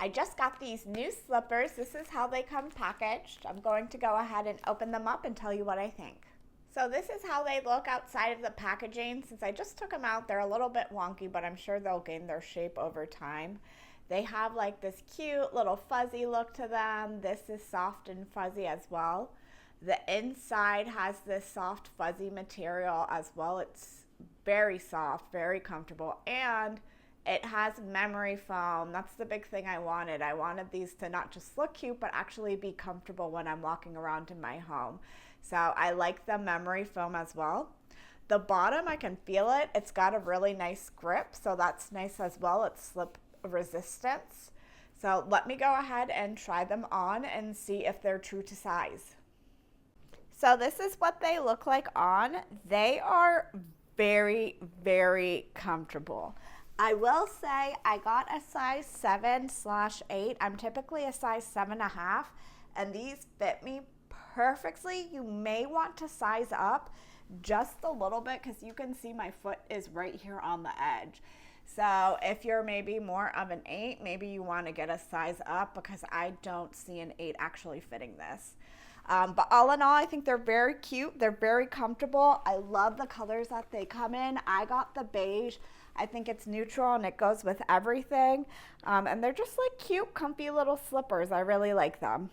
I just got these new slippers. This is how they come packaged. I'm going to go ahead and open them up and tell you what I think. So this is how they look outside of the packaging. Since I just took them out, they're a little bit wonky, but I'm sure they'll gain their shape over time. They have like this cute little fuzzy look to them. This is soft and fuzzy as well. The inside has this soft fuzzy material as well. It's very soft, very comfortable, and it has memory foam. That's the big thing I wanted. I wanted these to not just look cute, but actually be comfortable when I'm walking around in my home. So I like the memory foam as well. The bottom, I can feel it. It's got a really nice grip, so that's nice as well. It's slip resistance. So let me go ahead and try them on and see if they're true to size. So this is what they look like on. They are very, very comfortable. I will say I got a size 7/8. I'm typically a size 7.5, and these fit me perfectly. You may want to size up just a little bit because you can see my foot is right here on the edge. So if you're maybe more of an 8, maybe you want to get a size up because I don't see an 8 actually fitting this. But all in all, I think they're very cute. They're very comfortable. I love the colors that they come in. I got the beige. I think it's neutral and it goes with everything. And they're just like cute, comfy little slippers. I really like them.